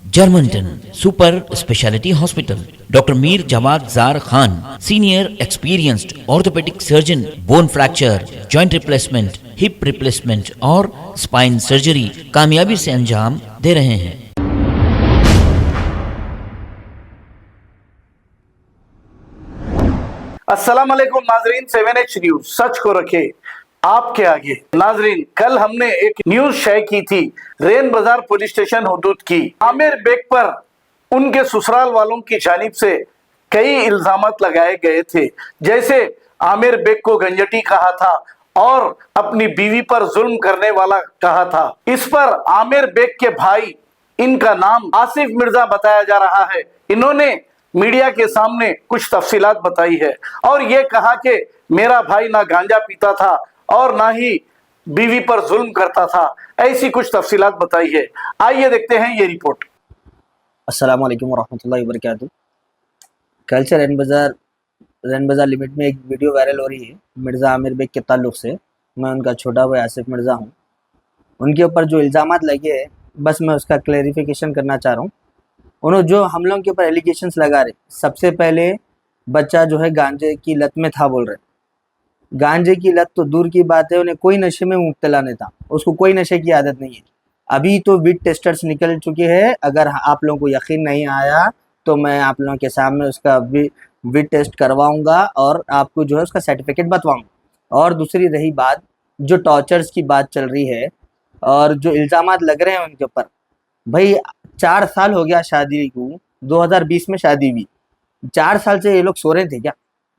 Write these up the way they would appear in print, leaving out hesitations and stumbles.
Germanton super speciality hospital, doctor Mir Jawad Zar Khan, senior experienced orthopaedic surgeon, bone fracture, joint replacement, hip replacement और spine surgery कामयाबी से अंजाम दे रहे हैं। अस्सलाम वालेकुम नाजरीन, 7H न्यूज सच को रखे आपके आगे। नाजरीन, कल हमने एक न्यूज शेयर की थी रेन बाजार पुलिस स्टेशन हुदूद की। आमिर बेग पर उनके ससुराल वालों की जानिब से कई इल्जामात लगाए गए थे, जैसे आमिर बेग को गंजटी कहा था और अपनी बीवी पर जुल्म करने वाला कहा था। इस पर आमिर बेग के भाई, इनका नाम आसिफ मिर्जा बताया जा रहा है, इन्होंने मीडिया के सामने कुछ तफसीलात बताई है और ये कहा कि मेरा भाई ना गांजा पीता था और ना ही बीवी पर जुल्म करता था, ऐसी कुछ तफसीलात बताई है। आइए देखते हैं ये रिपोर्ट। अस्सलाम वालेकुम वरहमतुल्लाहि वबरकातुहू। कल से रैन बाज़ार लिमिट में एक वीडियो वायरल हो रही है मिर्ज़ा आमिर बेग के ताल्लुक़ से। मैं उनका छोटा भाई आसिफ मिर्ज़ा हूँ। उनके ऊपर जो इल्ज़ामात लगे हैं, बस मैं उसका क्लैरिफिकेशन करना चाह रहा हूँ। उन्होंने जो हम लोगों के ऊपर एलिगेशंस लगा रहे, सबसे पहले बच्चा जो है गांजे की लत में था बोल रहे। गांजे की लत तो दूर की बात है, उन्हें कोई नशे में मुब्तला नहीं था, उसको कोई नशे की आदत नहीं है। अभी तो वीट टेस्टर्स निकल चुके हैं। अगर आप लोगों को यकीन नहीं आया तो मैं आप लोगों के सामने उसका वीट टेस्ट करवाऊंगा और आपको जो है उसका सर्टिफिकेट बतवाऊंगा। और दूसरी रही बात, जो टॉर्चर्स की बात चल रही है और जो इल्ज़ामात लग रहे हैं उनके ऊपर, भाई 4 साल हो गया शादी को, 2020 में शादी हुई। 4 साल से ये लोग सो रहे थे क्या?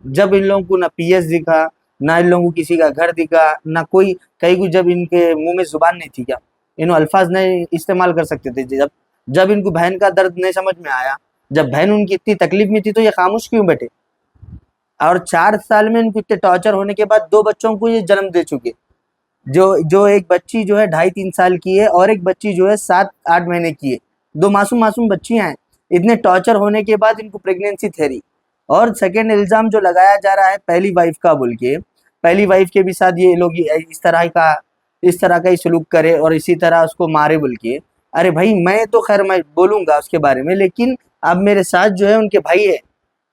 जब इन लोगों को ना पीएस दिखा, ना इन लोगों को किसी का घर दिखा, ना कोई कहीं को, जब इनके मुंह में जुबान नहीं थी क्या? इन अल्फाज नहीं इस्तेमाल कर सकते थे? जब इनको बहन का दर्द नहीं समझ में आया, जब बहन उनकी इतनी तकलीफ में थी, तो ये खामोश क्यों बैठे? और 4 साल में इनको इतने टॉर्चर होने के बाद 2 बच्चों को ये जन्म दे चुके। जो एक बच्ची जो है 2.5-3 साल की है और एक बच्ची जो है 7-8 महीने की है। 2 मासूम बच्चियां हैं। इतने टॉर्चर होने के बाद इनको प्रेगनेंसी ठहरी। और सेकेंड इल्ज़ाम जो लगाया जा रहा है पहली वाइफ का बोल के, पहली वाइफ के भी साथ ये लोग इस तरह का ही सलूक करे और इसी तरह उसको मारे बोल के। अरे भाई, मैं तो खैर मैं बोलूँगा उसके बारे में, लेकिन अब मेरे साथ जो है उनके भाई है,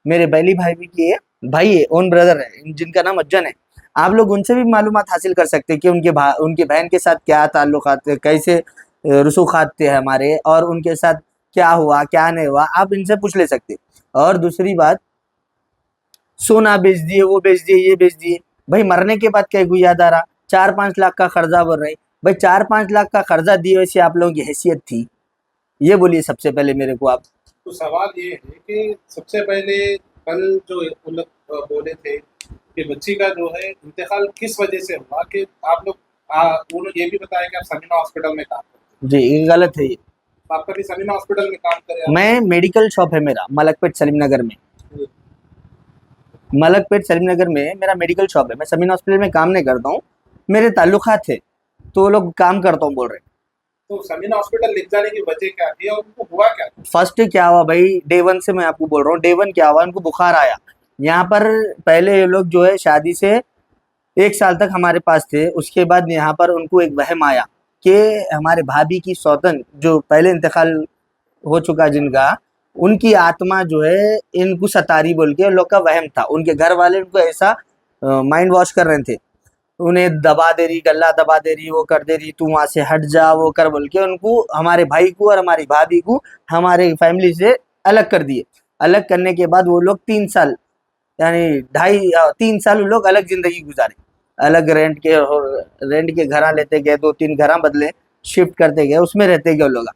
मेरे पहली भाई भी की भाई है, ओन ब्रदर है, जिनका नाम अज्जन है। आप लोग उनसे भी मालूमात हासिल कर सकते हैं कि उनके बहन के साथ क्या ताल्लुकात थे, कैसे रसूखात थे हमारे, और उनके साथ क्या हुआ क्या नहीं हुआ, आप इनसे पूछ ले सकते। और दूसरी बात, सोना बेच दिए, वो बेच दिए, ये बेच दिए। भाई मरने के बाद क्या को याद आ रहा? 4-5 लाख का कर्जा बोल रहे भाई। 4-5 लाख का कर्जा दिए वैसे आप लोगों की हैसियत थी? ये बोलिए सबसे पहले मेरे को आप। तो सवाल ये है कि सबसे पहले कल जो उन लोग बोले थे कि बच्ची का जो है इंतकाल किस वजह से हुआ, कि आप लोग उन्होंने ये भी बताया कि आप समीना हॉस्पिटल में काम करते जी, ये गलत है ये। हैं। आप कभी समीना हॉस्पिटल में काम करें? मैं मेडिकल शॉप है मेरा मलकपेट सलीम नगर में। मलकपेट सलीम नगर में मेरा मेडिकल शॉप है। मैं समीना हॉस्पिटल में काम नहीं करता हूँ, मेरे ताल्लुकात थे तो वो लोग काम करता हूँ बोल रहे। तो समीना हॉस्पिटल लिख जाने की वजह क्या थी और उनको हुआ क्या? फर्स्ट क्या हुआ भाई, डे 1 से मैं आपको बोल रहा हूँ, डे 1 क्या हुआ, उनको बुखार आया। यहाँ पर पहले ये लोग जो है शादी से 1 साल तक हमारे पास थे। उसके बाद यहाँ पर उनको एक वहम आया कि हमारे भाभी की सौतन जो पहले इंतकाल हो चुका जिनका, उनकी आत्मा जो है इनको सतारी बोल के लोग का वहम था। उनके घर वाले उनको ऐसा माइंड वॉश कर रहे थे, उन्हें दबा दे रही, गला दबा दे रही, वो कर दे रही, तू वहाँ से हट जा, वो कर बोल के उनको, हमारे भाई को और हमारी भाभी को हमारे फैमिली से अलग कर दिए। अलग करने के बाद वो लोग 3 साल, यानी 3 साल वो लोग अलग जिंदगी गुजारे। अलग रेंट के घर लेते गए, 2-3 घर बदले, शिफ्ट करते गए, उसमें रहते गए लोग।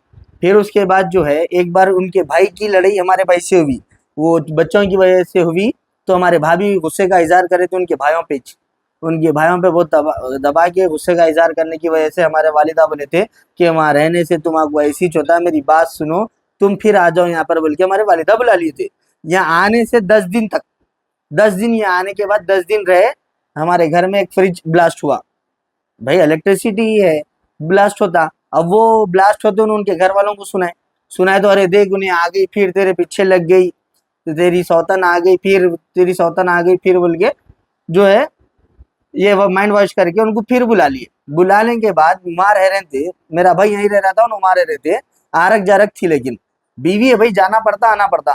फिर उसके बाद जो है एक बार उनके भाई की लड़ाई हमारे भाई से हुई, वो बच्चों की वजह से हुई। तो हमारे भाभी गुस्से का इजहार करे तो उनके भाइयों पे बहुत दबा के गुस्से का इजहार करने की वजह से हमारे वालिदा बोले थे कि वहाँ रहने से तुम्हारा ऐसी चौथा, मेरी बात सुनो, तुम फिर आ जाओ यहाँ पर बोल के हमारे वालिदा बुला लिए थे। यहाँ आने से 10 दिन तक, 10 दिन यहाँ आने के बाद 10 दिन रहे। हमारे घर में एक फ्रिज ब्लास्ट हुआ। भाई इलेक्ट्रिसिटी ही है, ब्लास्ट होता। अब वो ब्लास्ट होते उन्होंने उनके घर वालों को सुनाए तो अरे देख उन्हें आ गई, फिर तेरे पीछे लग गई, तो तेरी सौतन आ गई, फिर तेरी सौतन आ गई, फिर बोल के जो है ये वो माइंड वॉश करके उनको फिर बुला लिए। बुलाने के बाद वहाँ रह रहे थे, मेरा भाई यहीं रह रहा था, वहाँ रह रहे थे, आरक जारक थी। लेकिन बीवी है भाई, जाना पड़ता आना पड़ता।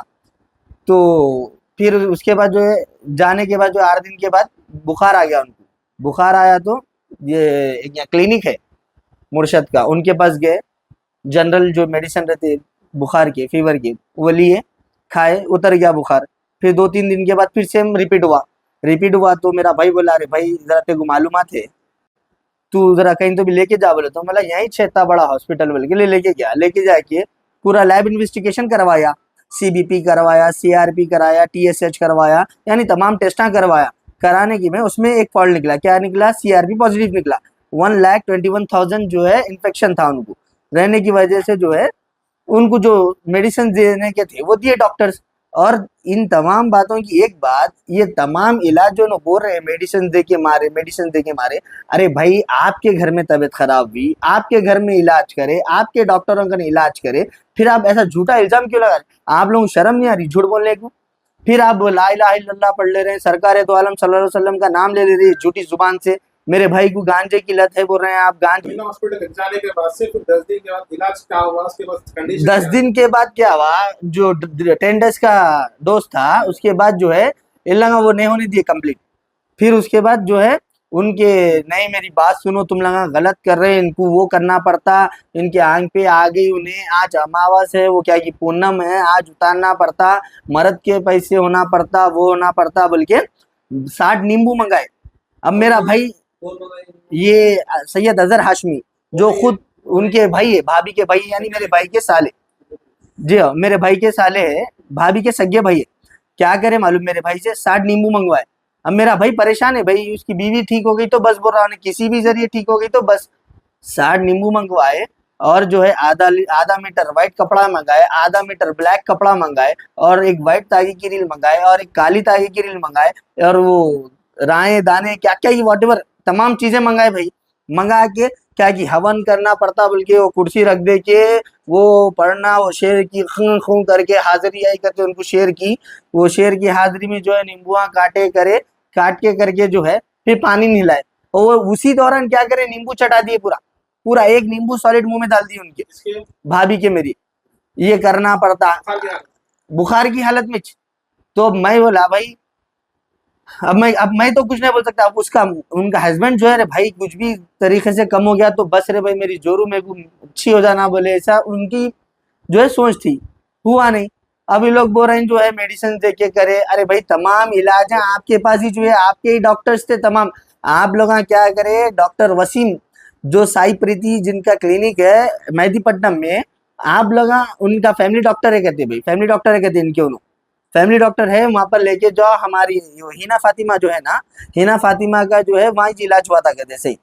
तो फिर उसके बाद जो है, जाने के बाद जो 8 दिन के बाद बुखार आ गया उनको। बुखार आया तो ये एक यहाँ क्लिनिक है मुर्शद का, उनके पास गए। जनरल जो मेडिसिन रहती है बुखार के, फीवर के, वो लिए, खाए, उतर गया बुखार। फिर 2-3 दिन के बाद फिर सेम रिपीट हुआ तो मेरा भाई बोला, अरे भाई जरा तेरे को मालूमात है, तू जरा कहीं तो भी लेके जा। बोले तो मतलब यहीं से इतना बड़ा हॉस्पिटल बोल के लेके गया। लेके जाके पूरा लैब इन्वेस्टिगेशन करवाया, सीबीपी करवाया, सीआरपी कराया, टीएसएच करवाया, यानी तमाम टेस्टा करवाया। कराने की में उसमें एक फॉल्ट निकला। क्या निकला? सीआरपी पॉजिटिव निकला। 1,21,000 जो है इन्फेक्शन था उनको, रहने की वजह से जो है उनको जो मेडिसिन देने के थे वो दिए डॉक्टर्स। और इन तमाम बातों की एक बात, ये तमाम इलाज जो न बोल रहे हैं मेडिसिन दे के मारे, अरे भाई आपके घर में तबीयत खराब हुई, आपके घर में इलाज करे, आपके डॉक्टरों का इलाज करे, फिर आप ऐसा झूठा इल्जाम क्यों लगा रहे? आप लोगों को शर्म नहीं आ रही झूठ बोलने को? फिर आप ला इलाहा इल्लल्लाह पढ़ ले रहे हैं, सरकार तो आलम सल्लल्लाहु अलैहि वसल्लम का नाम ले रही है झूठी जुबान से। मेरे भाई को गांजे की लत है बोल रहे हैं आप, गांजे। समीना हॉस्पिटल जाने के बाद से फिर 10 दिन के बाद इलाज क्या हुआ, उसके बाद कंडीशन 10 दिन के बाद क्या हुआ, जो 10 डेज का डोज था उसके बाद जो है इन लोगों वो नहीं होने दिए कंप्लीट। फिर उसके बाद जो है उनके, नहीं मेरी बात सुनो, तुम लोग गलत कर रहे हैं, इनको वो करना पड़ता, इनके आंख पे आ गई उन्हें, आज अमावस है, वो क्या कि पूनम है, आज उतारना पड़ता, मर्द के पैसे होना पड़ता, वो होना पड़ता बोल के 60 नींबू मंगाए। अब मेरा भाई ये सैयद अजहर हाशमी, जो खुद उनके भाई है, भाभी के भाई, यानी मेरे भाई के साले, जी हाँ मेरे भाई के साले है, भाभी के सगे भाई है। क्या करे मालूम, मेरे भाई से 60 नींबू मंगवाए। अब मेरा भाई परेशान है भाई, उसकी बीवी ठीक हो गई तो बस, बोल रहा हूँ किसी भी जरिए ठीक हो गई तो बस। 60 नींबू मंगवाए और जो है आधा मीटर व्हाइट कपड़ा मंगाए, आधा मीटर ब्लैक कपड़ा मंगाए, और एक व्हाइट तागे की रील मंगाए, और एक काली तागे की रील मंगाए, और वो राय दाने क्या क्या वॉटेवर तमाम चीजें मंगाए भाई। मंगा के क्या कि हवन करना पड़ता बोल के वो कुर्सी रख दे के वो पढ़ना, वो शेर की खूं खूं करके हाजिरी आई करके उनको शेर की, वो शेर की हाजिरी में जो है नींबुआ काट के करके जो है फिर पानी नहलाए। और वो उसी दौरान क्या करे, नींबू चटा दिए, पूरा एक नींबू सॉलिड मुंह में डाल दिए उनके, इसके भाभी के मेरी। ये करना पड़ता बुखार की हालत में। तो मैं बोला भाई, अब मैं तो कुछ नहीं बोल सकता। अब उनका हस्बैंड जो है रे भाई, कुछ भी तरीके से कम हो गया तो बस रे भाई मेरी जोरू में अच्छी हो जाना बोले, ऐसा उनकी जो है सोच थी, हुआ नहीं। अभी लोग बोल रहे हैं जो है मेडिसिन दे के करे, अरे भाई तमाम इलाज है आपके पास ही, जो है आपके ही डॉक्टर्स थे तमाम। आप लोग क्या करे, डॉक्टर वसीम जो साई प्रीति जिनका क्लिनिक है मेहदीपट्टनम में, आप लोग उनका फैमिली डॉक्टर है कहते, भाई फैमिली डॉक्टर है कहते इनके, उन्होंने फैमिली डॉक्टर है, वहां पर लेके जाओ। हमारी हिना फातिमा जो है ना, हिना फातिमा का जो है वहीं इलाज हुआ था कहते सही,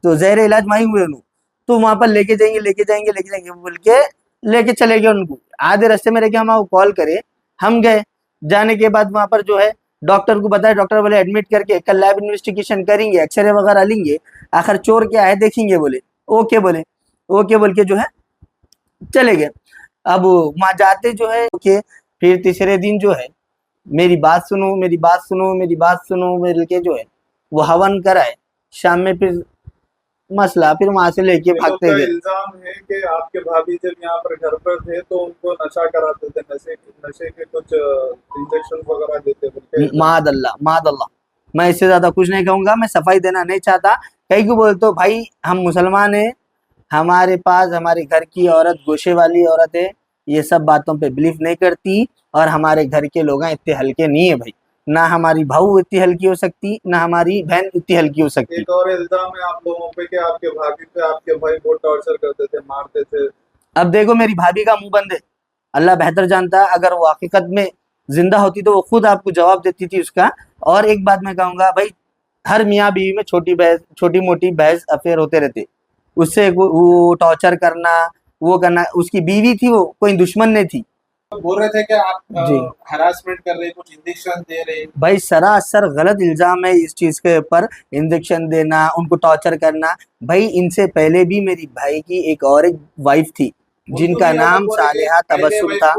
तो जहर इलाज वहीं हुए उन्होंने, तो वहां पर लेके जाएंगे बोल के लेके चले गए उनको। आधे रास्ते में लेके हम कॉल करे, हम गए। जाने के बाद वहां पर जो है डॉक्टर को बताया, डॉक्टर बोले एडमिट करके कल लैब इन्वेस्टिगेशन करेंगे, एक्सरे वगैरह लेंगे, आखिर चोर क्या है देखेंगे बोले। ओके बोल के जो है चले गए। अब वहां जाते जो है ओके, फिर तीसरे दिन जो है मेरी बात सुनो मेरे के जो है वो हवन कराए। शाम में फिर मसला, फिर वहां से लेके भागते गए। इल्जाम है कि आपके भाभी जब यहाँ पर घर पर थे तो उनको नशा कराते थे, नशे के कुछ इंजेक्शन वगैरह देते थे। मादल्ला, मैं इससे ज्यादा कुछ नहीं कहूंगा, मैं सफाई देना नहीं चाहता। कहीं को बोलते हो भाई, हम मुसलमान हैं, हमारे पास हमारे घर की औरत गोशे वाली औरत है, ये सब बातों पे बिलीव नहीं करती, और हमारे घर के लोग इतने हल्के नहीं है भाई, ना हमारी बहू इतनी हल्की हो सकती, ना हमारी बहन इतनी हल्की हो सकती। एक और इल्जाम है आप लोगों पे कि आपके भाभी पे आपके भाई बहुत टॉर्चर करते थे, मारते थे। अब देखो मेरी भाभी का मुंह बंद है, अल्लाह बेहतर जानता है, अगर वो हकीकत में जिंदा होती तो वो खुद आपको जवाब देती थी उसका। और एक बात मैं कहूंगा भाई, हर मियाँ बीवी में छोटी मोटी बहस अफेयर होते रहते, उससे वो टॉर्चर करना, वो करना, उसकी बीवी थी, वो कोई दुश्मन नहीं थी। बोल रहे थे कि आप हरासमेंट कर रहे, कुछ इंजेक्शन दे रहे। भाई सरासर गलत इल्जाम है इस चीज के ऊपर, इंजेक्शन देना, उनको टॉर्चर करना। भाई इनसे पहले भी मेरी भाई की एक वाइफ थी जिनका नाम सालेहा तबस्सुम था।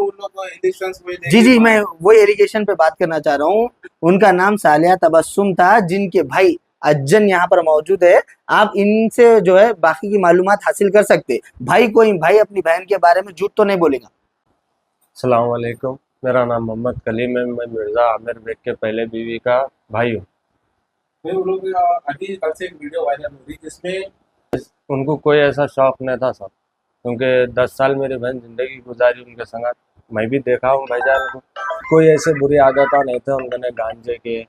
जी मैं वही एलिगेशन पे बात करना चाह रहा हूँ। उनका नाम सालेहा तबस्सुम था, जिनके भाई अज्जन यहाँ पर मौजूद है। आप इनसे जो है बाकी की मालूमात हासिल कर सकते। भाई अपनी बहन के बारे में झूठ तो नहीं बोलेगा। अस्सलाम वालेकुम। मेरा नाम मोहम्मद कलीम है। मैं मिर्ज़ा आमिर बेग के पहले बीवी का भाई हूँ। भाई वो लोग अभी कल से एक वीडियो वायरल हो रही जिसमें उनको कोई ऐसा शौक नहीं था सब, क्योंकि 10 साल मेरी बहन ज़िंदगी गुजारी उनके संग। मैं भी देखा हूँ भाईजान को, कोई ऐसे बुरी आदत नहीं थे उनके, न गांजे के,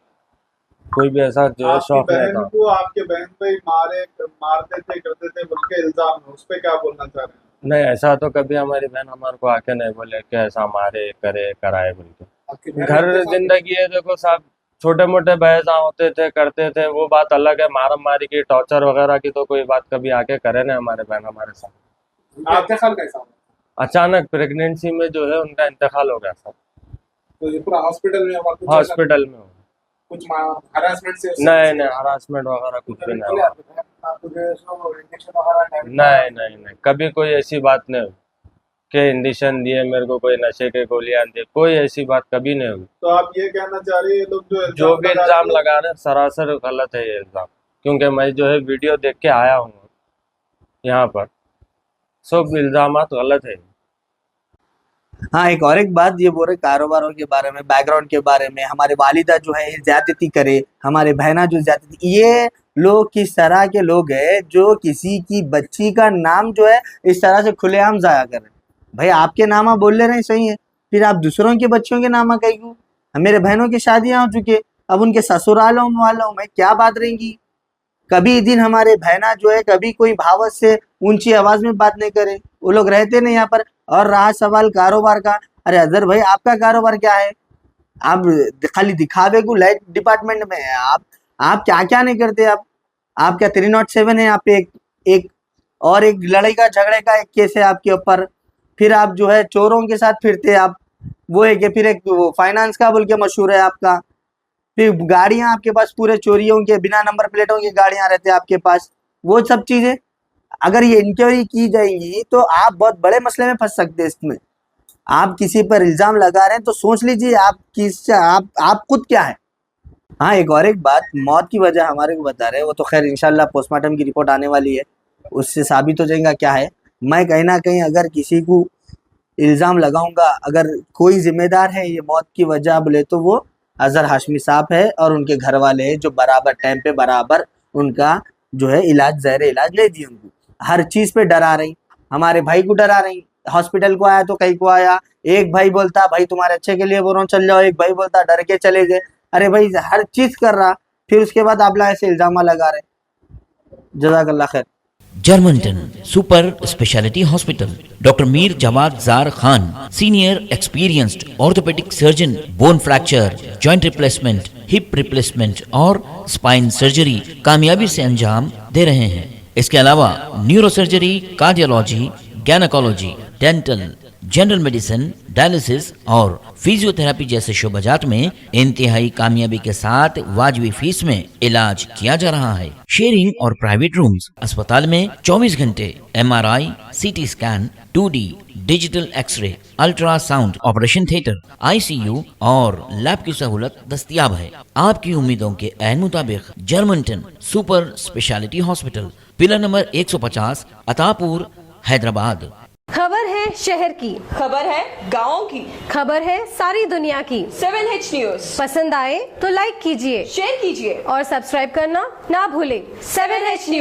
कोई भी ऐसा जो है आपकी शौक नहीं बहन था। को आपके बहन को ही मारते थे करते थे बोल के इल्जाम है, उस पे क्या बोलना चाह रहे हैं? नहीं, ऐसा तो कभी हमारी बहन हमारे को आके नहीं बोले कि ऐसा मारे करे कराए बोल के। आपकी बहन घर के साथ- जिंदगी है, देखो साहब, छोटे मोटे बहसा होते थे करते थे, वो बात अलग है। मारम मारी की, टॉर्चर वगैरह की तो कोई बात कभी आके करे ना हमारे बहन हमारे साथ। उनका इंतकाल कैसा हुआ? अचानक प्रेगनेंसी में जो है उनका इंतकाल हो गया सब। तो ये पूरा हॉस्पिटल में हुआ? कुछ ऐसा- हॉस्पिटल में हो। कुछ हरासमेंट से नहीं नहीं, हरासमेंट वगैरह कुछ भी नहीं हुआ। नहीं नहीं नहीं, कभी कोई ऐसी बात नहीं हुई कि इंजेक्शन दिए मेरे को, कोई नशे के गोलियां दिए, कोई ऐसी बात कभी नहीं हुई। तो आप ये कहना चाह रहे हैं ये लोग जो भी लगा इल्जाम रहे हैं, लगा रहे हैं सरासर गलत है ये इल्जाम, क्योंकि मैं जो है वीडियो देख के आया हूँ यहाँ पर, सब इल्जामात गलत है। हाँ, एक और एक बात ये बोल रहे कारोबारों के बारे में, बैकग्राउंड के बारे में, हमारे वालिदा जो है ज्यादती करे, हमारे बहना जो ज्यादती, ये लोग किस तरह के लोग हैं जो किसी की बच्ची का नाम जो है इस तरह से खुलेआम जाया कर रहे हैं। भाई आपके नामा बोल ले रहे हैं सही है, फिर आप दूसरों के बच्चों के नामा कहीं क्यों? मेरे बहनों की शादियां हो चुकी है, अब उनके ससुरालों वालों में क्या बात रहेंगी? कभी दिन हमारे बहना जो है कभी कोई भावत से ऊंची आवाज में बात नहीं करे, वो लोग रहते नहीं यहाँ पर। और रहा सवाल कारोबार का, अरे अजहर भाई आपका कारोबार क्या है? आप खाली दिखावे को लाइट डिपार्टमेंट में है, आप क्या क्या नहीं करते आप क्या 307 है? आप एक लड़ाई का झगड़े का एक केस है आपके ऊपर, फिर आप जो है चोरों के साथ फिरते आप, वो है कि फिर एक वो फाइनेंस का बोल के मशहूर है आपका, फिर गाड़ियां आपके पास पूरे चोरियों के बिना नंबर प्लेटों की गाड़ियां रहते हैं आपके पास, वो सब चीजें अगर ये इंक्वायरी की जाएंगी तो आप बहुत बड़े मसले में फंस सकते हैं। इसमें आप किसी पर इल्जाम लगा रहे हैं तो सोच लीजिए आप खुद क्या है। हाँ, एक और एक बात, मौत की वजह हमारे को बता रहे हैं, वो तो खैर इंशाल्लाह पोस्टमार्टम की रिपोर्ट आने वाली है, उससे साबित हो जाएगा क्या है। मैं कहीं ना कहीं अगर किसी को इल्ज़ाम लगाऊंगा, अगर कोई जिम्मेदार है ये मौत की वजह बोले तो वो अजहर हाशमी साहब है और उनके घर वाले हैं, जो बराबर टाइम पे बराबर उनका जो है इलाज, ज़ाहिर इलाज नहीं दिए उनको, हर चीज़ पे डरा रही। हमारे भाई को डरा रही, हॉस्पिटल को आया तो कहीं को आया, एक भाई बोलता भाई तुम्हारे अच्छे के लिए बोल रहा हूँ चल जाओ, एक भाई बोलता डर के चले गए। अरे भाई हर चीज़ कर रहा, फिर उसके बाद आप ऐसे इल्ज़ाम लगा रहे। जज़ाकल्लाह खैर। जर्मनटन super speciality hospital, doctor Mir Jamat Jar Khan, senior experienced orthopaedic surgeon, bone fracture, joint replacement, hip replacement और स्पाइन सर्जरी कामयाबी से अंजाम दे रहे हैं। इसके अलावा neuro surgery, cardiology, gynaecology, dental, general medicine, dialysis और फिजियोथेरेपी जैसे शोबाजात में इंतहाई कामयाबी के साथ वाजबी फीस में इलाज किया जा रहा है। शेयरिंग और प्राइवेट रूम्स, अस्पताल में 24 घंटे MRI, CT scan, 2D digital x-ray, ultrasound, operation theatre, ICU और लैब की सहूलत दस्तयाब है। आपकी उम्मीदों के ऐन मुताबिक Germanten super speciality hospital, pillar number 150, Attapur, Hyderabad. खबर है शहर की, खबर है गाँव की, खबर है सारी दुनिया की। 7H न्यूज पसंद आए तो लाइक कीजिए, शेयर कीजिए और सब्सक्राइब करना ना भूलें। 7H news.